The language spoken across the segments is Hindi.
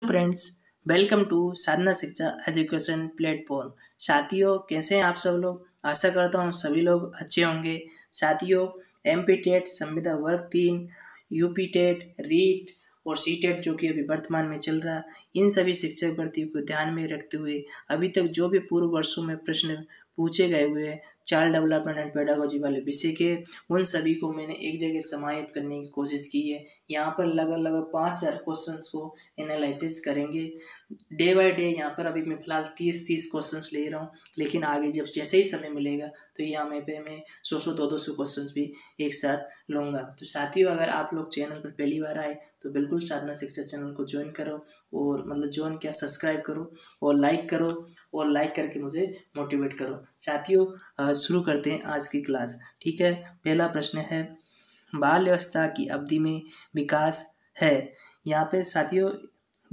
फ्रेंड्स, वेलकम टू साधना शिक्षा एजुकेशन प्लेटफॉर्म। साथियों, कैसे हैं आप सब लोग। आशा करता हूँ सभी लोग अच्छे होंगे। साथियों, एमपी टेट संविदा वर्ग 3, यूपी टेट, रीट और सी टेट जो कि अभी वर्तमान में चल रहा है, इन सभी शिक्षक भर्तियों को ध्यान में रखते हुए अभी तक जो भी पूर्व वर्षों में प्रश्न पूछे गए हुए हैं चाइल्ड डेवलपमेंट एंड पेडागोजी वाले विषय के, उन सभी को मैंने एक जगह समाहित करने की कोशिश की है। यहाँ पर लगभग 5000 क्वेश्चंस को एनालिसिस करेंगे डे बाय डे। यहाँ पर अभी मैं फिलहाल 30 क्वेश्चंस ले रहा हूँ, लेकिन आगे जब जैसे ही समय मिलेगा तो यहाँ मैं 100 200 क्वेश्चंस भी एक साथ लूँगा। तो साथियों, अगर आप लोग चैनल पर पहली बार आए तो बिल्कुल साधना शिक्षा चैनल को ज्वाइन करो, और ज्वाइन क्या, सब्सक्राइब करो और लाइक करो, और लाइक करके मुझे मोटिवेट करो। साथियों, शुरू करते हैं आज की क्लास। ठीक है, पहला प्रश्न है, बाल अवस्था की अवधि में विकास है। यहाँ पे साथियों,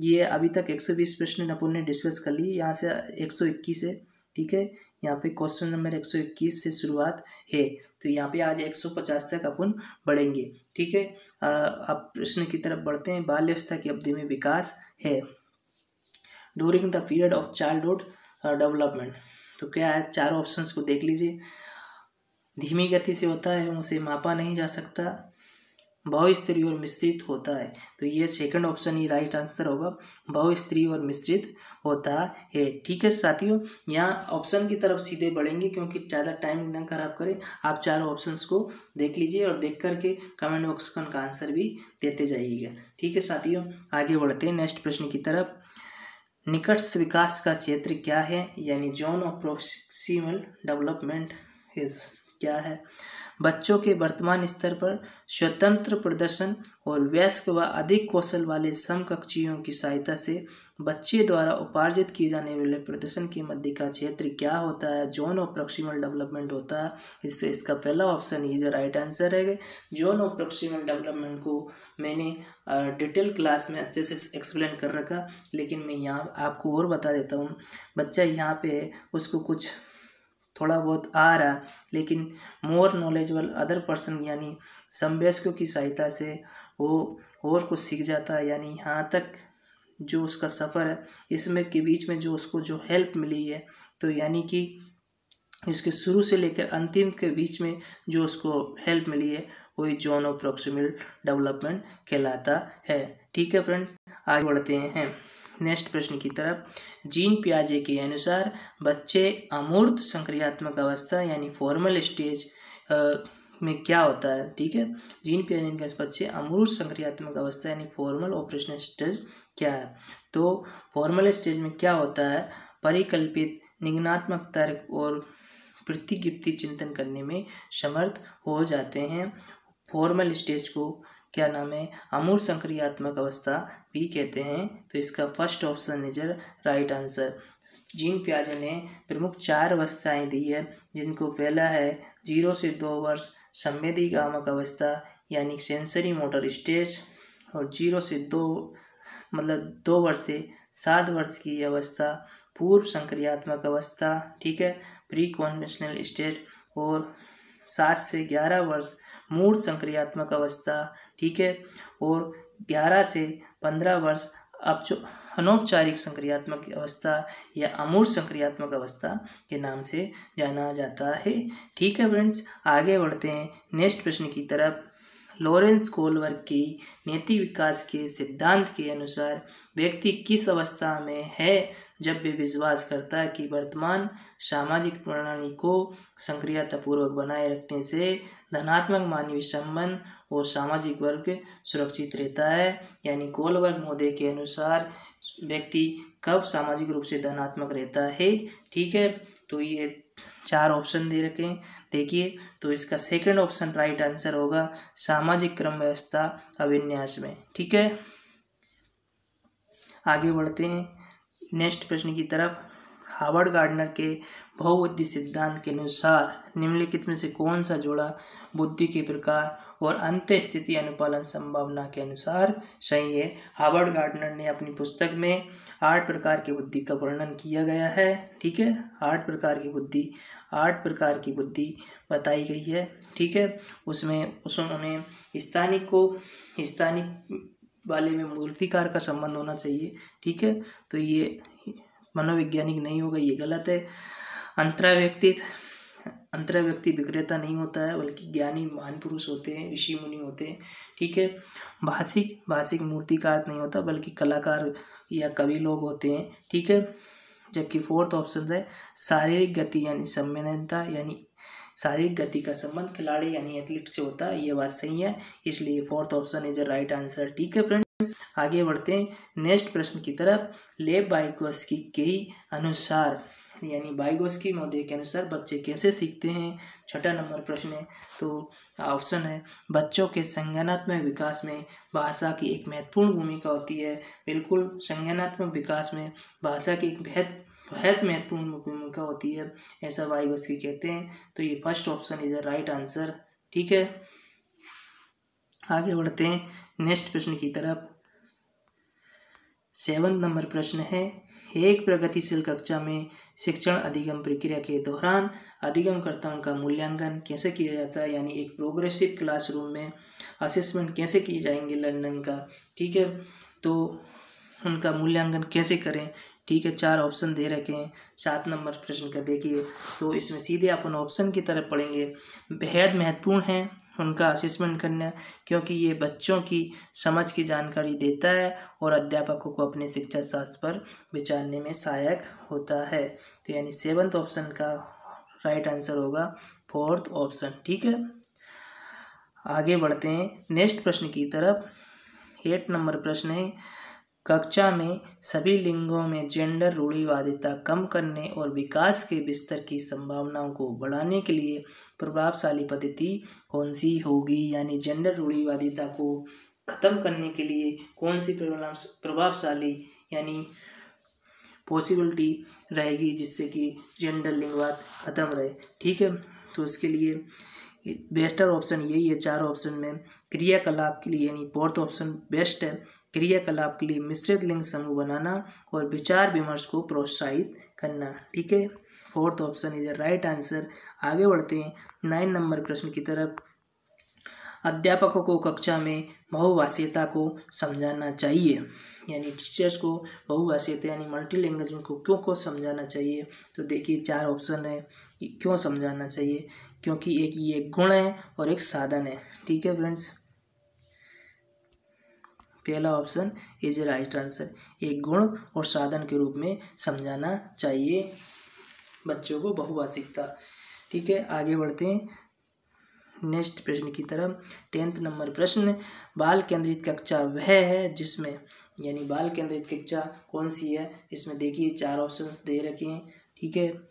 ये अभी तक 120 प्रश्न अपन ने डिस्कस कर लिए, यहाँ से 121 है। ठीक है, यहाँ पे क्वेश्चन नंबर 121 से शुरुआत है, तो यहाँ पे आज 150 तक अपन बढ़ेंगे। ठीक है, अब प्रश्न की तरफ बढ़ते हैं। बाल्यावस्था की अवधि में विकास है during the period of childhood development. तो क्या है, चारों ऑप्शंस को देख लीजिए। धीमी गति से होता है, उसे मापा नहीं जा सकता, बहुस्तरीय और मिश्रित होता है। तो ये सेकंड ऑप्शन ही राइट आंसर होगा, बहुस्तरीय और मिश्रित होता है। ठीक है साथियों, यहाँ ऑप्शन की तरफ सीधे बढ़ेंगे क्योंकि ज़्यादा टाइम ना खराब करें। आप चारों ऑप्शंस को देख लीजिए और देख करके कमेंट बॉक्स का आंसर भी देते जाइएगा। ठीक है साथियों, आगे बढ़ते हैं नेक्स्ट प्रश्न की तरफ। निकट विकास का क्षेत्र क्या है, यानी zone of proximal development is क्या है। बच्चों के वर्तमान स्तर पर स्वतंत्र प्रदर्शन और वयस्क व अधिक कौशल वाले समकक्षियों की सहायता से बच्चे द्वारा उपार्जित किए जाने वाले प्रदर्शन के मध्य का क्षेत्र क्या होता है, जोन ऑफ प्रोक्सिमल डेवलपमेंट होता है। इससे इसका पहला ऑप्शन इज राइट आंसर है। जोन ऑफ प्रोक्सिमल डेवलपमेंट को मैंने डिटेल क्लास में अच्छे से एक्सप्लेन कर रखा, लेकिन मैं यहाँ आपको और बता देता हूँ। बच्चा यहाँ पे है, उसको कुछ थोड़ा बहुत आ रहा, लेकिन मोर नॉलेजेबल अदर पर्सन यानी समवयस्कों की सहायता से वो और कुछ सीख जाता है। यानी यहाँ तक जो उसका सफ़र है, इसमें के बीच में जो उसको जो हेल्प मिली है, तो यानी कि इसके शुरू से लेकर अंतिम के बीच में जो उसको हेल्प मिली है, वही जोन ऑफ प्रोक्सिमल डेवलपमेंट कहलाता है। ठीक है फ्रेंड्स, आगे बढ़ते हैं नेक्स्ट प्रश्न की तरफ। जीन पियाजे के अनुसार बच्चे अमूर्त संक्रियात्मक अवस्था यानी फॉर्मल स्टेज में क्या होता है। ठीक है, जीन पियाजे के बच्चे अमूर्त संक्रियात्मक अवस्था यानी फॉर्मल ऑपरेशनल स्टेज क्या है। तो फॉर्मल स्टेज में क्या होता है, परिकल्पित निगमनात्मक तर्क और प्रतिगिप्ती चिंतन करने में समर्थ हो जाते हैं। फॉर्मल स्टेज को क्या नाम है, अमूर्त संक्रियात्मक अवस्था भी कहते हैं। तो इसका first option is right answer. Jean पियाजे ने प्रमुख 4 अवस्थाएं दी है, जिनको पहला है 0 से 2 वर्ष संवेदी कामक अवस्था यानी सेंसरी मोटर स्टेज, और 0 से 2 वर्ष से 7 वर्ष की अवस्था पूर्व संक्रियात्मक अवस्था। ठीक है, प्री कॉन्वेंशनल स्टेज, और 7 से 11 वर्ष मूर्त संक्रियात्मक अवस्था। ठीक है, और 11 से 15 वर्ष अनौपचारिक संक्रियात्मक अवस्था या अमूर्त संक्रियात्मक अवस्था के नाम से जाना जाता है। ठीक है फ्रेंड्स, आगे बढ़ते हैं नेक्स्ट प्रश्न की तरफ। लॉरेंस कोलबर्ग की नैतिक विकास के सिद्धांत के अनुसार व्यक्ति किस अवस्था में है जब वे विश्वास करता है कि वर्तमान सामाजिक प्रणाली को सक्रियतापूर्वक बनाए रखने से धनात्मक मानवीय संबंध और सामाजिक वर्ग सुरक्षित रहता है। यानी कोलबर्ग महोदय के अनुसार व्यक्ति कब सामाजिक रूप से धनात्मक रहता है। ठीक है, तो ये 4 ऑप्शन दे रखे हैं, देखिए। तो इसका सेकंड ऑप्शन राइट आंसर होगा, सामाजिक क्रम व्यवस्था अभिन्यास में। ठीक है, आगे बढ़ते हैं नेक्स्ट प्रश्न की तरफ। हार्वर्ड गार्डनर के बहुबुद्धि सिद्धांत के अनुसार निम्नलिखित में से कौन सा जोड़ा बुद्धि के प्रकार और अंत स्थिति अनुपालन संभावना के अनुसार सही है। हार्वर्ड गार्डनर ने अपनी पुस्तक में 8 प्रकार की बुद्धि का वर्णन किया गया है। ठीक है, 8 प्रकार की बुद्धि बताई गई है। ठीक है, उसमें उन्होंने स्थानिक वाले में मूर्तिकार का संबंध होना चाहिए। ठीक है, तो ये मनोवैज्ञानिक नहीं होगा, ये गलत है। अंतरा व्यक्ति विक्रेता नहीं होता है, बल्कि ज्ञानी महान पुरुष होते हैं, ऋषि मुनि होते हैं। ठीक है, भाषिक मूर्तिकार नहीं होता, बल्कि कलाकार या कवि लोग होते हैं। ठीक है, जबकि फोर्थ ऑप्शन है शारीरिक गति यानी संवेदनता, यानी शारीरिक गति का संबंध खिलाड़ी यानी एथलीट से होता है। ये बात सही है, इसलिए fourth option is a right answer. ठीक है फ्रेंड्स, आगे बढ़ते हैं नेक्स्ट प्रश्न की तरफ। लेव वाइगोत्स्की के अनुसार यानी वाइगोत्स्की महोदय के अनुसार बच्चे कैसे सीखते हैं? छठा नंबर प्रश्न है। तो ऑप्शन है बच्चों के संज्ञानात्मक विकास में भाषा की एक महत्वपूर्ण भूमिका होती है। बिल्कुल, संज्ञानात्मक विकास में भाषा की एक बेहद महत्वपूर्ण भूमिका होती है, ऐसा वाइगोत्स्की कहते हैं। तो ये first option is a right answer. ठीक है, आगे बढ़ते हैं नेक्स्ट प्रश्न की तरफ। 7 नंबर प्रश्न है, एक प्रगतिशील कक्षा में शिक्षण अधिगम प्रक्रिया के दौरान अधिगमकर्ताओं का मूल्यांकन कैसे किया जाता है? यानी एक प्रोग्रेसिव क्लासरूम में असेसमेंट कैसे किए जाएंगे लर्निंग का? ठीक है, तो उनका मूल्यांकन कैसे करें? ठीक है, 4 ऑप्शन दे रखे हैं 7 नंबर प्रश्न का। देखिए, तो इसमें सीधे अपन ऑप्शन की तरफ पढ़ेंगे। बेहद महत्वपूर्ण है उनका असेसमेंट करना, क्योंकि ये बच्चों की समझ की जानकारी देता है और अध्यापकों को अपने शिक्षा शास्त्र पर विचारने में सहायक होता है। तो यानी 7th ऑप्शन का राइट आंसर होगा फोर्थ ऑप्शन। ठीक है, आगे बढ़ते हैं नेक्स्ट प्रश्न की तरफ। 8 नंबर प्रश्न है, कक्षा में सभी लिंगों में जेंडर रूढ़िवादिता कम करने और विकास के विस्तार की संभावनाओं को बढ़ाने के लिए प्रभावशाली पद्धति कौन सी होगी? यानी जेंडर रूढ़िवादिता को खत्म करने के लिए कौन सी प्रभावशाली यानी पॉसिबिलिटी रहेगी जिससे कि जेंडर लिंगवाद खत्म रहे? ठीक है, तो उसके लिए बेस्टर ऑप्शन यही है 4 ऑप्शन में। क्रियाकलाप के लिए यानी फोर्थ ऑप्शन बेस्ट है। क्रियाकलाप के लिए मिश्रित लिंग समूह बनाना और विचार विमर्श को प्रोत्साहित करना। ठीक है, fourth option is right answer. आगे बढ़ते हैं 9 नंबर प्रश्न की तरफ। अध्यापकों को कक्षा में बहुभाषीयता को समझाना चाहिए, यानी टीचर्स को बहुभाषीयता यानी मल्टीलैंग्वेज को समझाना चाहिए। तो देखिए 4 ऑप्शन है क्यों समझाना चाहिए, क्योंकि एक ये गुण है और एक साधन है। ठीक है फ्रेंड्स, पहला ऑप्शन इज राइट आंसर, एक गुण और साधन के रूप में समझाना चाहिए बच्चों को बहुभाषिकता। ठीक है, आगे बढ़ते हैं नेक्स्ट प्रश्न की तरफ। 10th नंबर प्रश्न, बाल केंद्रित कक्षा वह है जिसमें, यानी बाल केंद्रित कक्षा कौन सी है? इसमें देखिए 4 ऑप्शंस दे रखे हैं। ठीक है,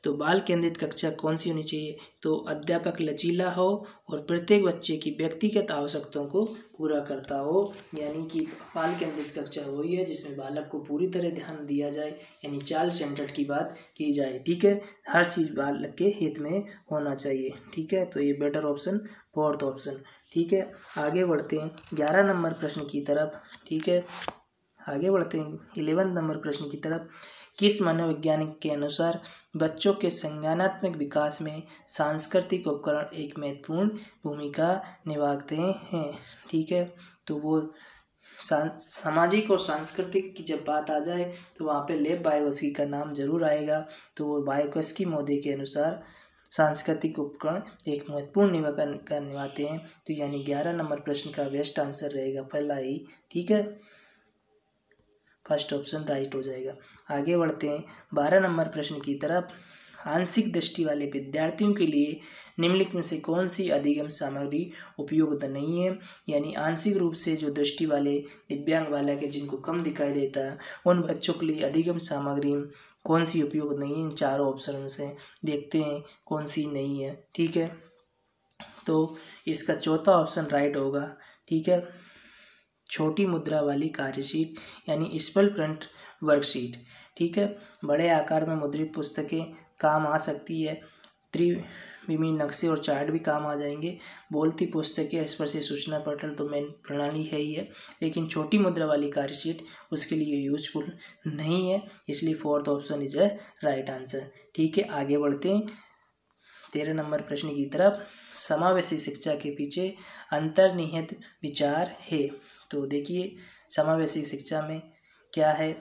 तो बाल केंद्रित कक्षा कौन सी होनी चाहिए? तो अध्यापक लचीला हो और प्रत्येक बच्चे की व्यक्तिगत आवश्यकताओं को पूरा करता हो, यानी कि बाल केंद्रित कक्षा वही है जिसमें बालक को पूरी तरह ध्यान दिया जाए, यानी चाइल्ड सेंटर्ड की बात की जाए। ठीक है, हर चीज़ बालक के हित में होना चाहिए। ठीक है, तो ये बेटर ऑप्शन फोर्थ ऑप्शन। ठीक है, आगे बढ़ते हैं 11 नंबर प्रश्न की तरफ। ठीक है, आगे बढ़ते हैं 11 नंबर प्रश्न की तरफ। किस मनोवैज्ञानिक के अनुसार बच्चों के संज्ञानात्मक विकास में सांस्कृतिक उपकरण एक महत्वपूर्ण भूमिका निभाते हैं? ठीक है, तो वो सामाजिक और सांस्कृतिक की जब बात आ जाए तो वहाँ पे लेव वाइगोत्स्की का नाम जरूर आएगा। तो वो वाइगोत्स्की महोदय के अनुसार सांस्कृतिक उपकरण एक महत्वपूर्ण भूमिका निभाते हैं। तो यानी 11 नंबर प्रश्न का बेस्ट आंसर रहेगा पहला ही। ठीक है, फर्स्ट ऑप्शन राइट हो जाएगा। आगे बढ़ते हैं 12 नंबर प्रश्न की तरफ। आंशिक दृष्टि वाले विद्यार्थियों के लिए निम्नलिखित में से कौन सी अधिगम सामग्री उपयुक्त नहीं है? यानी आंशिक रूप से जो दृष्टि वाले दिव्यांग बालक है जिनको कम दिखाई देता है, उन बच्चों के लिए अधिगम सामग्री कौन सी उपयुक्त नहीं है? इन चारों ऑप्शन से देखते हैं कौन सी नहीं है। ठीक है, तो इसका चौथा ऑप्शन राइट होगा। ठीक है, छोटी मुद्रा वाली कार्यशीट यानी स्मॉल प्रिंट वर्कशीट। ठीक है, बड़े आकार में मुद्रित पुस्तकें काम आ सकती है, त्रिविमी नक्शे और चार्ट भी काम आ जाएंगे। बोलती पुस्तकें स्पर्शी सूचना पटल तो मेन प्रणाली है ही है, लेकिन छोटी मुद्रा वाली कार्यशीट उसके लिए यूजफुल नहीं है, इसलिए fourth option is a right answer. ठीक है, आगे बढ़ते हैं 13 नंबर प्रश्न की तरफ। समावेशी शिक्षा के पीछे अंतर्निहित विचार है। तो देखिए समावेशी शिक्षा में क्या है।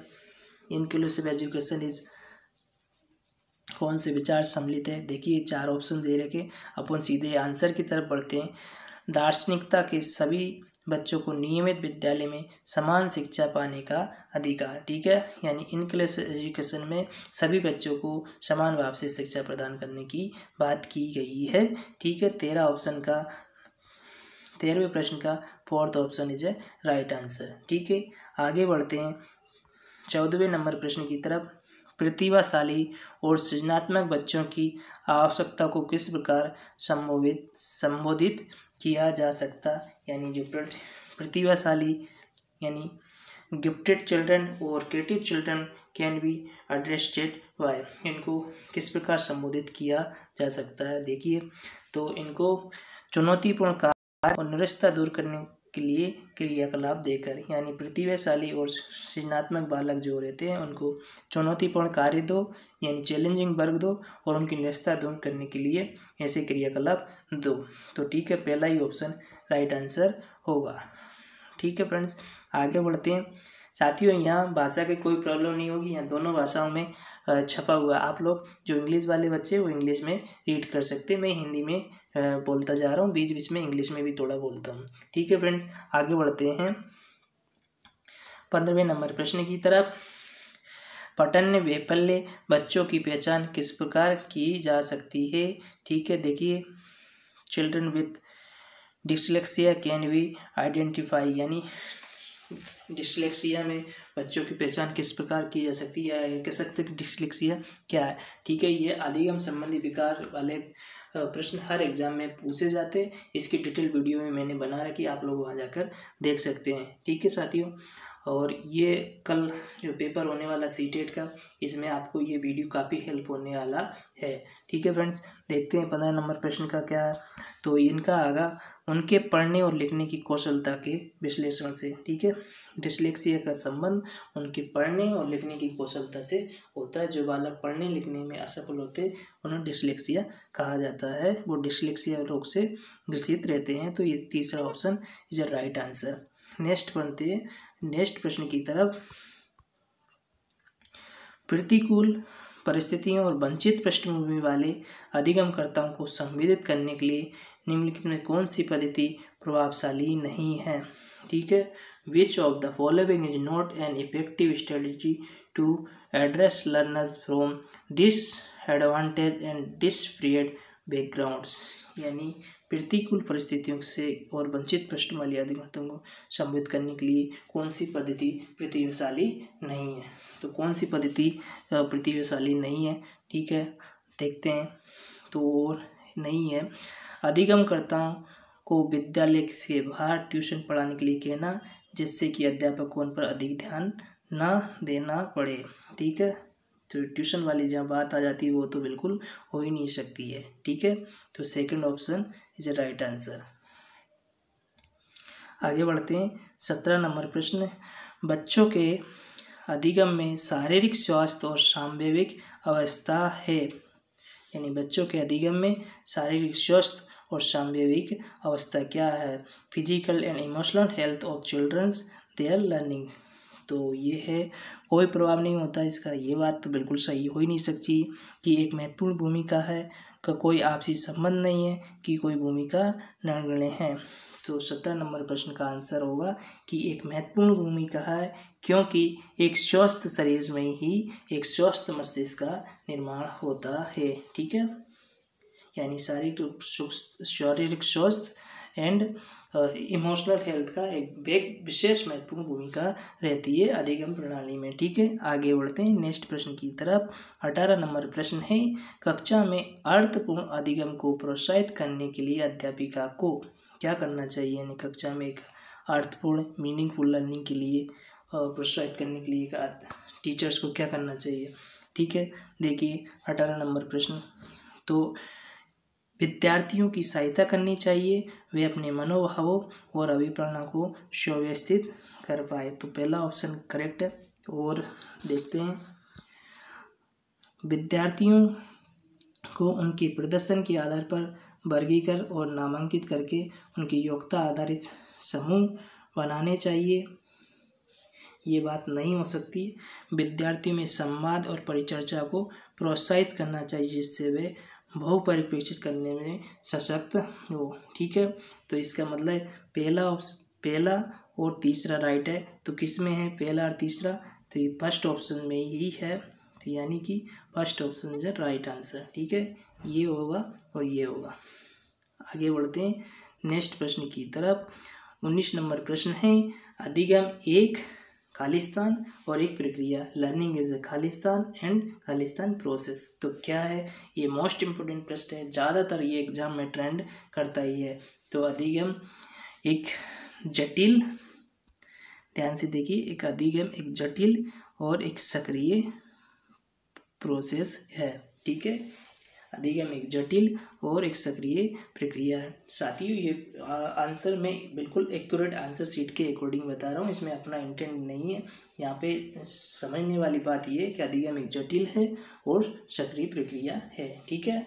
इंक्लूसिव एजुकेशन इज कौन से विचार सम्मिलित है। देखिए 4 ऑप्शन दे रखे, अपन सीधे आंसर की तरफ बढ़ते हैं। दार्शनिकता के सभी बच्चों को नियमित विद्यालय में समान शिक्षा पाने का अधिकार। ठीक है, यानी इंक्लूसिव एजुकेशन में सभी बच्चों को समान भाव से शिक्षा प्रदान करने की बात की गई है। ठीक है, 13वें प्रश्न का 4th option is a right answer. ठीक है, आगे बढ़ते हैं 14वें नंबर प्रश्न की तरफ। प्रतिभाशाली और सृजनात्मक बच्चों की आवश्यकता को किस प्रकार संबोधित किया जा सकता। यानी जो प्रतिभाशाली यानी गिफ्टेड चिल्ड्रन और creative children can be addressed by, इनको किस प्रकार संबोधित किया जा सकता है। देखिए तो इनको चुनौतीपूर्ण कार्य और निरस्ता दूर करने के लिए क्रियाकलाप देकर, यानी प्रतिभाशाली और सृजनात्मक बालक जो रहते हैं उनको चुनौतीपूर्ण कार्य दो, यानी चैलेंजिंग वर्क दो, और उनकी निरस्ता दूर करने के लिए ऐसे क्रियाकलाप दो। तो ठीक है, पहला ही ऑप्शन राइट आंसर होगा। ठीक है फ्रेंड्स, आगे बढ़ते हैं। साथियों यहाँ भाषा की कोई प्रॉब्लम नहीं होगी, यहाँ दोनों भाषाओं में छपा हुआ। आप लोग जो इंग्लिश वाले बच्चे वो इंग्लिश में रीड कर सकते हैं, मैं हिंदी में बोलता जा रहा हूँ, बीच बीच में इंग्लिश में भी थोड़ा बोलता हूँ। ठीक है फ्रेंड्स, आगे बढ़ते हैं 15वें नंबर प्रश्न की तरफ। पठन वैफल्य बच्चों की पहचान किस प्रकार की जा सकती है। ठीक है, देखिए children with dyslexia can be identify, यानी डिसलेक्सिया में बच्चों की पहचान किस प्रकार की जा सकती है, या कह सकते हैं डिसलेक्सिया क्या है। ठीक है, ये अधिगम संबंधी विकार वाले प्रश्न हर एग्जाम में पूछे जाते हैं। इसकी डिटेल वीडियो में मैंने बना रखी, आप लोग वहाँ जाकर देख सकते हैं। ठीक है साथियों, और ये कल जो पेपर होने वाला सीटेट का, इसमें आपको ये वीडियो काफ़ी हेल्प होने वाला है। ठीक है फ्रेंड्स, देखते हैं 15 नंबर प्रश्न का क्या है। तो इनका आगा उनके पढ़ने और लिखने की कौशलता के विश्लेषण से। ठीक है, डिसलेक्सिया का संबंध उनके पढ़ने और लिखने की कौशलता से होता है। जो बालक पढ़ने लिखने में असफल होते हैं उन्हें डिसलेक्सिया कहा जाता है, वो डिसलेक्सिया रोग से ग्रसित रहते हैं। तो ये तीसरा option is a right answer. Next बनते हैं नेक्स्ट प्रश्न की तरफ। प्रतिकूल परिस्थितियों और वंचित पृष्ठभूमि वाले अधिगमकर्ताओं को संबोधित करने के लिए निम्नलिखित में कौन सी पद्धति प्रभावशाली नहीं है। ठीक है, which of the following is not an effective strategy to address learners from disadvantage and deprived backgrounds, यानी प्रतिकूल परिस्थितियों से और वंचित पृष्ठभूमि वाले अधिगमकर्ताओं को संबोधित करने के लिए कौन सी पद्धति प्रतिभाशाली नहीं है। तो कौन सी पद्धति प्रतिभाशाली नहीं है, ठीक है, देखते हैं। तो नहीं है अधिगमकर्ताओं को विद्यालय से बाहर ट्यूशन पढ़ाने के लिए कहना, जिससे कि अध्यापक को उन पर अधिक ध्यान न देना पड़े। ठीक है, तो ट्यूशन वाली जहाँ बात आ जाती है वो तो बिल्कुल हो ही नहीं सकती है। ठीक है, तो second option is a right answer. आगे बढ़ते हैं 17 नंबर प्रश्न। बच्चों के अधिगम में शारीरिक स्वास्थ्य और सांवेगिक अवस्था है, यानी बच्चों के अधिगम में शारीरिक स्वास्थ्य और सांवेगिक अवस्था क्या है। Physical and emotional health of childrens their learning. तो ये है कोई प्रभाव नहीं होता इसका, ये बात तो बिल्कुल सही हो ही नहीं सकती कि एक महत्वपूर्ण भूमिका है का कोई आपसी संबंध नहीं है कि कोई भूमिका नगण्य है। तो 17 नंबर प्रश्न का आंसर होगा कि एक महत्वपूर्ण भूमिका है, क्योंकि एक स्वस्थ शरीर में ही एक स्वस्थ मस्तिष्क का निर्माण होता है। ठीक है, यानी शारीरिक स्वास्थ्य एंड इमोशनल हेल्थ का एक विशेष महत्वपूर्ण भूमिका रहती है अधिगम प्रणाली में। ठीक है, आगे बढ़ते हैं नेक्स्ट प्रश्न की तरफ। 18 नंबर प्रश्न है, कक्षा में अर्थपूर्ण अधिगम को प्रोत्साहित करने के लिए अध्यापिका को क्या करना चाहिए। यानी कक्षा में एक अर्थपूर्ण मीनिंगफुल लर्निंग के लिए प्रोत्साहित करने के लिए टीचर्स को क्या करना चाहिए। ठीक है, देखिए 18 नंबर प्रश्न। तो विद्यार्थियों की सहायता करनी चाहिए, वे अपने मनोभावों और अभिप्रायों को सुव्यवस्थित कर पाए। तो पहला ऑप्शन करेक्ट है। और देखते हैं विद्यार्थियों को उनके प्रदर्शन के आधार पर वर्गीकृत और नामांकित करके उनकी योग्यता आधारित समूह बनाने चाहिए। ये बात नहीं हो सकती। विद्यार्थियों में संवाद और परिचर्चा को प्रोत्साहित करना चाहिए जिससे वे बहुपरिप्रेक्षित करने में सशक्त हो। ठीक है, तो इसका मतलब पहला और तीसरा राइट है। तो किस में है पहला और तीसरा? तो ये फर्स्ट ऑप्शन में ही है। तो यानी कि first option is right answer. ठीक है, ये होगा और ये होगा। आगे बढ़ते हैं नेक्स्ट प्रश्न की तरफ। 19 नंबर प्रश्न है, अधिगम एक खालिस्तान और एक प्रक्रिया। Learning is a Khalistan and Khalistan process. तो क्या है? ये मोस्ट इम्पोर्टेंट प्रश्न है, ज़्यादातर ये एग्जाम में ट्रेंड करता ही है। तो अधिगम एक जटिल, ध्यान से देखिए, एक अधिगम एक जटिल और एक सक्रिय प्रोसेस है। ठीक है, अधिगम एक जटिल और एक सक्रिय प्रक्रिया है। साथियों, ये आंसर में बिल्कुल एक्यूरेट आंसर सीट के अकॉर्डिंग बता रहा हूँ, इसमें अपना इंटेंट नहीं है। यहाँ पे समझने वाली बात ये है कि अधिगम एक जटिल है और सक्रिय प्रक्रिया है। ठीक है,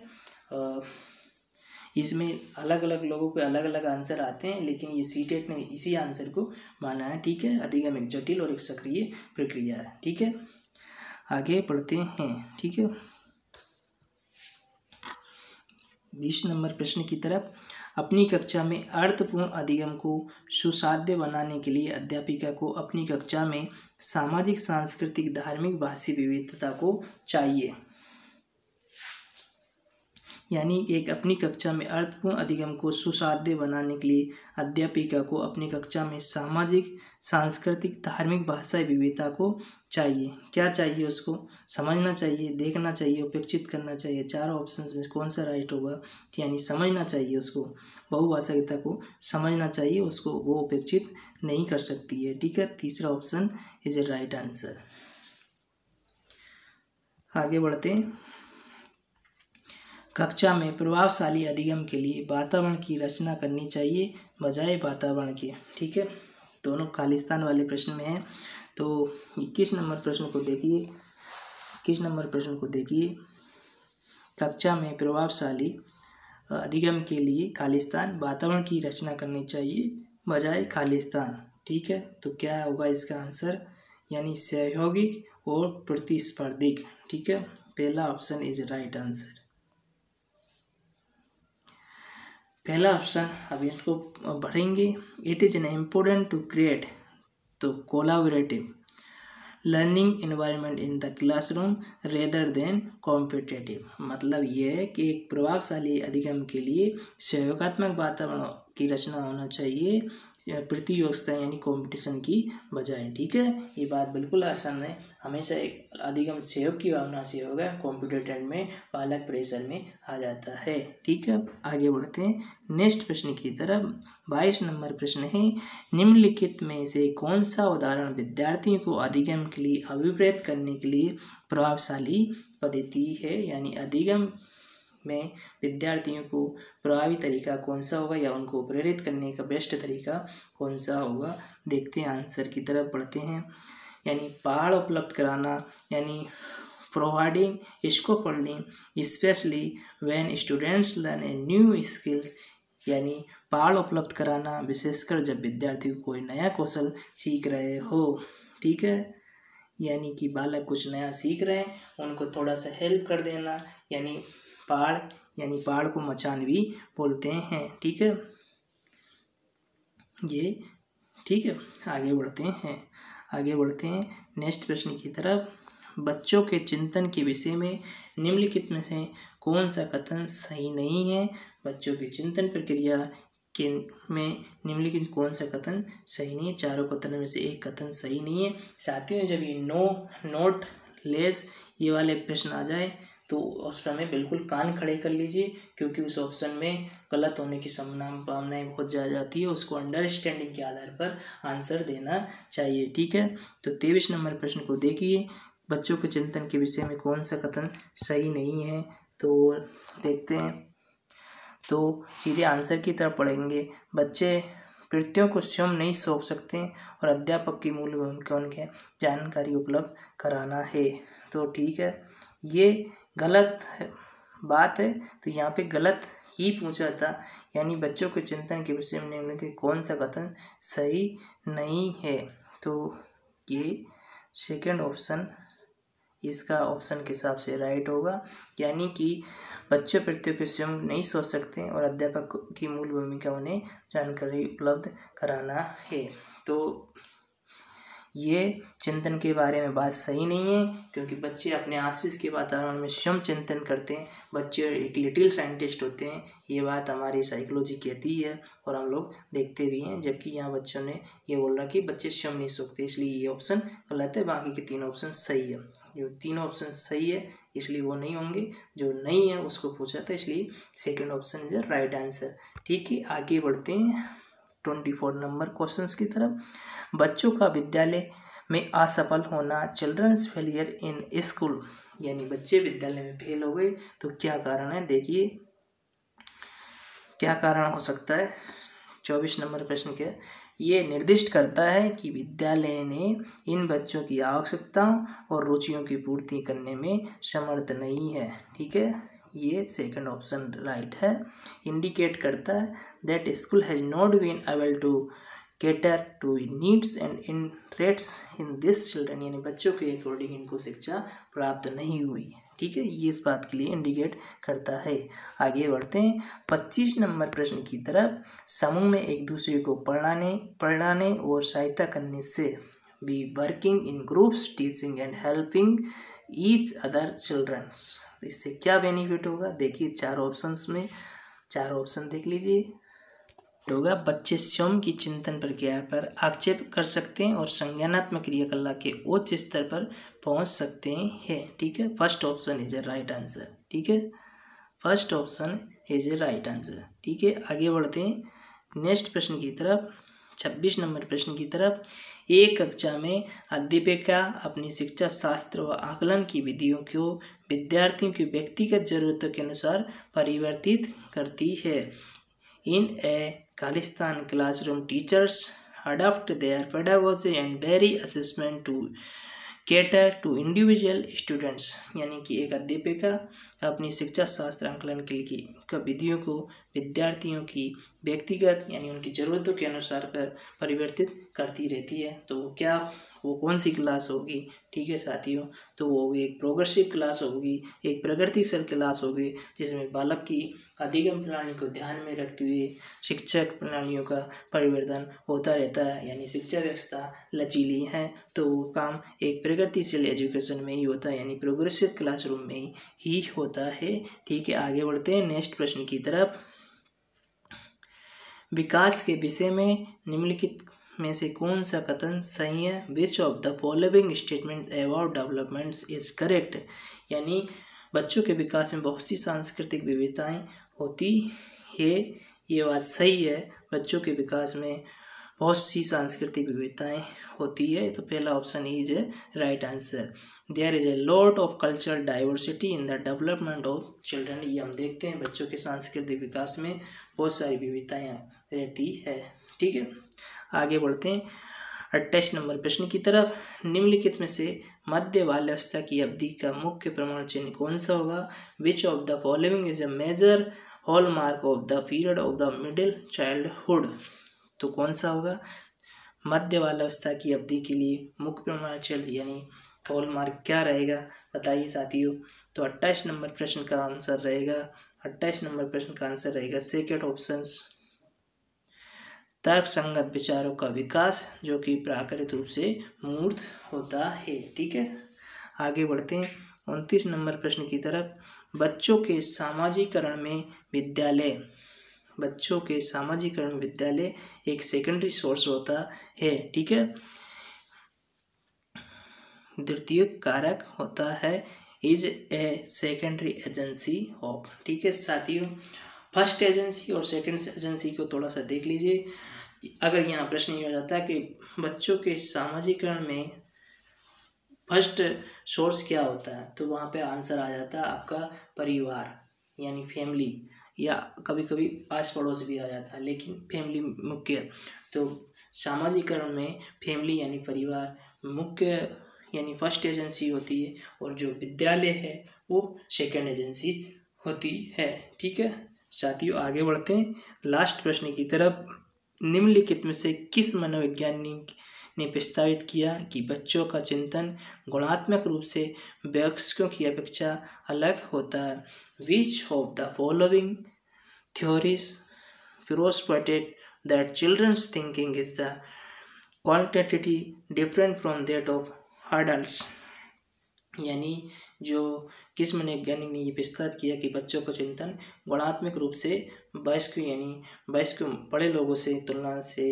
इसमें अलग अलग लोगों के अलग अलग आंसर आते हैं, लेकिन ये सीटेट ने इसी आंसर को माना है। ठीक है, अधिगम एक जटिल और एक सक्रिय प्रक्रिया है। ठीक है, आगे बढ़ते हैं। ठीक है, 20 नंबर प्रश्न की तरफ। अपनी कक्षा में अर्थपूर्ण अधिगम को सुसाध्य बनाने के लिए अध्यापिका को अपनी कक्षा में सामाजिक, सांस्कृतिक, धार्मिक, भाषी विविधता को चाहिए। यानी एक अपनी कक्षा में अर्थपूर्ण अधिगम को सुसाध्य बनाने के लिए अध्यापिका को अपनी कक्षा में सामाजिक, सांस्कृतिक, धार्मिक, भाषाई विविधता को चाहिए। क्या चाहिए? उसको समझना चाहिए, देखना चाहिए, उपेक्षित करना चाहिए। चारों ऑप्शंस में कौन सा राइट होगा? यानी समझना चाहिए, उसको बहुभाषायिता को समझना चाहिए, उसको वो उपेक्षित नहीं कर सकती है। ठीक है, तीसरा option is a right answer. आगे बढ़ते हैं। कक्षा में प्रभावशाली अधिगम के लिए वातावरण की रचना करनी चाहिए बजाय वातावरण के। ठीक है, दोनों खालिस्तान वाले प्रश्न में है। तो 21 नंबर प्रश्न को देखिए। 21 नंबर प्रश्न को देखिए, कक्षा में प्रभावशाली अधिगम के लिए खालिस्तान वातावरण की रचना करनी चाहिए बजाय खालिस्तान। ठीक है, तो क्या होगा इसका आंसर? यानी सहयोगिक और प्रतिस्पर्धिक। ठीक है, पहला ऑप्शन इज राइट आंसर। पहला ऑप्शन, अभी इसको पढ़ेंगे। It is an important to create to collaborative learning environment in the classroom rather than competitive. मतलब ये है कि एक प्रभावशाली अधिगम के लिए सहयोगात्मक वातावरण की रचना होना चाहिए प्रतियोगिता यानी कंपटीशन की बजाय। ठीक है, ये बात बिल्कुल आसान है। हमेशा एक अधिगम सहयोग की भावना से होगा, कॉम्पिटिटर में बालक प्रेशर में आ जाता है। ठीक है, आगे बढ़ते हैं नेक्स्ट प्रश्न की तरफ। 22 नंबर प्रश्न है, निम्नलिखित में से कौन सा उदाहरण विद्यार्थियों को अधिगम के लिए अभिप्रेत करने के लिए प्रभावशाली पद्धति है? यानी अधिगम में विद्यार्थियों को प्रभावी तरीका कौन सा होगा या उनको प्रेरित करने का बेस्ट तरीका कौन सा होगा? देखते हैं, आंसर की तरफ बढ़ते हैं। यानी पहाड़ उपलब्ध कराना, यानी providing scaffolding specially when students learn a new skills. यानी पहाड़ उपलब्ध कराना विशेषकर जब विद्यार्थी कोई नया कौशल सीख रहे हो। ठीक है, यानी कि बालक कुछ नया सीख रहे हैं, उनको थोड़ा सा हेल्प कर देना, यानी पहाड़ को मचान भी बोलते हैं। ठीक है, ये ठीक है। आगे बढ़ते हैं नेक्स्ट प्रश्न की तरफ। बच्चों के चिंतन के विषय में निम्नलिखित में से कौन सा कथन सही नहीं है? बच्चों की चिंतन प्रक्रिया के में निम्नलिखित कौन सा कथन सही नहीं है? चारों कथनों में से एक कथन सही नहीं है। साथियों, जब ये नो, नोट, लेस ये वाले प्रश्न आ जाए तो उस समय बिल्कुल कान खड़े कर लीजिए, क्योंकि उस ऑप्शन में गलत होने की संभावनाएं बहुत ज़्यादा जाती है। उसको अंडरस्टैंडिंग के आधार पर आंसर देना चाहिए। ठीक है, तो 23 नंबर प्रश्न को देखिए। बच्चों के चिंतन के विषय में कौन सा कथन सही नहीं है? तो देखते हैं, तो सीधे आंसर की तरफ पढ़ेंगे। बच्चे कृतियों को स्वयं नहीं सोच सकते और अध्यापक की मूल भूमिका उनके जानकारी उपलब्ध कराना है। तो ठीक है, ये गलत बात है तो यहाँ पे गलत ही पूछा था, यानी बच्चों के चिंतन के विषय में निम्न के कौन सा कथन सही नहीं है। तो ये सेकंड ऑप्शन इसका ऑप्शन के हिसाब से राइट होगा, यानी कि बच्चे प्रत्येक के स्वयं नहीं सोच सकते और अध्यापक की मूल भूमिका उन्हें जानकारी उपलब्ध कराना है। तो ये चिंतन के बारे में बात सही नहीं है, क्योंकि बच्चे अपने आसपास के वातावरण में स्वयं चिंतन करते हैं, बच्चे एक लिटिल साइंटिस्ट होते हैं, ये बात हमारी साइकोलॉजी कहती है और हम लोग देखते भी हैं। जबकि यहाँ बच्चों ने ये बोला कि बच्चे स्वयं नहीं सोचते, इसलिए ये ऑप्शन गलत है। बाकी के तीन ऑप्शन सही है। जो तीनों ऑप्शन सही है इसलिए वो नहीं होंगे, जो नहीं है उसको पूछा था, इसलिए second option is right answer. ठीक है, आगे बढ़ते हैं 24 नंबर क्वेश्चंस की तरफ। बच्चों का विद्यालय में असफल होना, चिल्ड्रंस फेलियर इन स्कूल, यानी बच्चे विद्यालय में फेल हो गए तो क्या कारण है, देखिए क्या कारण हो सकता है। 24 नंबर प्रश्न क्या, ये निर्दिष्ट करता है कि विद्यालय ने इन बच्चों की आवश्यकताओं और रुचियों की पूर्ति करने में समर्थ नहीं है। ठीक है, ये सेकंड ऑप्शन राइट है। इंडिकेट करता है that school has not been able to cater to needs and interests in this children, यानी बच्चों के अकॉर्डिंग इनको शिक्षा प्राप्त नहीं हुई। ठीक है, ये इस बात के लिए इंडिकेट करता है। आगे बढ़ते हैं 25 नंबर प्रश्न की तरफ। समूह में एक दूसरे को पढ़ाने और सहायता करने से be working in groups, teaching and helping each other childrens, तो इससे क्या बेनिफिट होगा, देखिए चार ऑप्शंस में चार ऑप्शन देख लीजिए। होगा बच्चे स्वयं की चिंतन प्रक्रिया पर आक्षेप कर सकते हैं और संज्ञानात्मक क्रियाकला के उच्च स्तर पर पहुंच सकते हैं। ठीक है, first option is a right answer. ठीक है, first option is a right answer. ठीक है, आगे बढ़ते हैं नेक्स्ट प्रश्न की तरफ, 26 नंबर प्रश्न की तरफ। एक कक्षा में अध्यापिका अपनी शिक्षा शास्त्र व आकलन की विधियों को विद्यार्थियों की व्यक्तिगत जरूरतों के अनुसार परिवर्तित करती है। In a Khalistan classroom, teachers adapt their pedagogy and vary assessment to cater to individual students, यानी कि एक अध्यापिका अपनी शिक्षा शास्त्र आकलन के लिए विधियों को विद्यार्थियों की व्यक्तिगत यानी उनकी ज़रूरतों के अनुसार परिवर्तित करती रहती है। तो क्या वो कौन सी क्लास होगी, ठीक है साथियों, तो वो एक प्रोग्रेसिव क्लास होगी, एक प्रगतिशील क्लास होगी, जिसमें बालक की अधिगम प्रणाली को ध्यान में रखते हुए शिक्षक प्रणालियों का परिवर्तन होता रहता है, यानी शिक्षा व्यवस्था लचीली है तो वो काम एक प्रगतिशील एजुकेशन में ही होता है, यानी प्रोग्रेसिव क्लासरूम में ही होता है। ठीक है, आगे बढ़ते हैं नेक्स्ट प्रश्न की तरफ। विकास के विषय में निम्नलिखित में से कौन सा कथन सही है, which of the following statement about developments is correct, यानी बच्चों के विकास में बहुत सी सांस्कृतिक विविधताएं होती है, ये बात सही है, बच्चों के विकास में बहुत सी सांस्कृतिक विविधताएं होती है, तो पहला option is a right answer. There is a lot of cultural diversity in the development of children, ये हम देखते हैं बच्चों के सांस्कृतिक विकास में बहुत सारी विविधताएं रहती है। ठीक है, आगे बढ़ते हैं 28 नंबर प्रश्न की तरफ। निम्नलिखित में से मध्य बाल्यावस्था की अवधि का मुख्य प्रमाण चिन्ह कौन सा होगा, which of the following is a major hallmark of the period of the middle childhood, तो कौन सा होगा मध्य बाल्यावस्था की अवधि के लिए मुख्य प्रमाण चिन्ह यानी हॉलमार्क क्या रहेगा, बताइए साथियों। तो 28 नंबर प्रश्न का आंसर रहेगा 28 नंबर प्रश्न का आंसर रहेगा सेकंड ऑप्शन, तर्क संगत विचारों का विकास, जो कि प्राकृतिक रूप से मूर्त होता है। ठीक है, आगे बढ़ते हैं 29 नंबर प्रश्न की तरफ। बच्चों के सामाजिकरण में विद्यालय एक सेकेंडरी सोर्स होता है। ठीक है, द्वितीय कारक होता है, is a secondary agency of. ठीक है साथियों, फर्स्ट एजेंसी और सेकेंड एजेंसी को थोड़ा सा देख लीजिए। अगर यहाँ प्रश्न ये हो जाता है कि बच्चों के सामाजिकरण में फर्स्ट सोर्स क्या होता है, तो वहाँ पे आंसर आ जाता है आपका परिवार यानी फैमिली, या कभी कभी आस पड़ोस भी आ जाता है, लेकिन फैमिली मुख्य। तो सामाजिकरण में फैमिली यानी परिवार मुख्य यानी फर्स्ट एजेंसी होती है, और जो विद्यालय है वो सेकेंड एजेंसी होती है। ठीक है साथियों, आगे बढ़ते हैं लास्ट प्रश्न की तरफ। निम्नलिखित में से किस मनोवैज्ञानिक ने प्रस्तावित किया कि बच्चों का चिंतन गुणात्मक रूप से वयस्कों की अपेक्षा अलग होता है? Which of the following theories postulated that children's thinking is the qualitatively different from that of adults? यानी जो किस मनोवैज्ञानिक ने ये प्रस्तावित किया कि बच्चों का चिंतन गुणात्मक रूप से वयस्क यानी वयस्क बड़े लोगों से तुलना से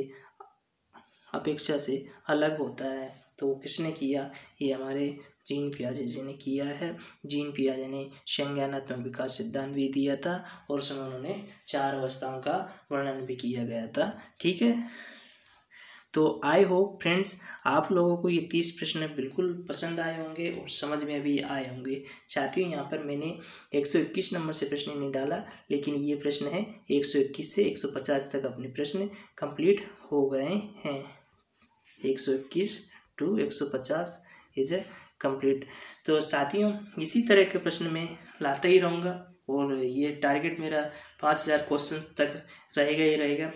अपेक्षा से अलग होता है। तो किसने किया? ये हमारे जीन पियाजे जी ने किया है। जीन पियाजे ने संज्ञानात्मक विकास सिद्धांत भी दिया था और उसमें उन्होंने 4 अवस्थाओं का वर्णन भी किया गया था। ठीक है, तो आई होप फ्रेंड्स आप लोगों को ये 30 प्रश्न बिल्कुल पसंद आए होंगे और समझ में भी आए होंगे। साथियों यहाँ पर मैंने 121 नंबर से प्रश्न नहीं डाला, लेकिन ये प्रश्न है 121 से 150 तक अपने प्रश्न कंप्लीट हो गए हैं। 121 to 150 इज ए कंप्लीट। तो साथियों इसी तरह के प्रश्न मैं लाता ही रहूँगा और ये टारगेट मेरा 5000 क्वेश्चन तक रहेगा ही रहेगा।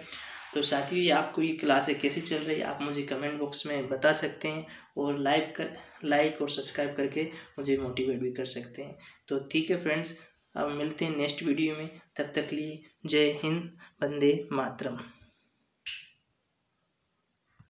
तो साथियों ये आपको ये क्लासें कैसी चल रही है आप मुझे कमेंट बॉक्स में बता सकते हैं और लाइक और सब्सक्राइब करके मुझे मोटिवेट भी कर सकते हैं। तो ठीक है फ्रेंड्स, अब मिलते हैं नेक्स्ट वीडियो में। तब तक लिए जय हिंद, वंदे मातरम।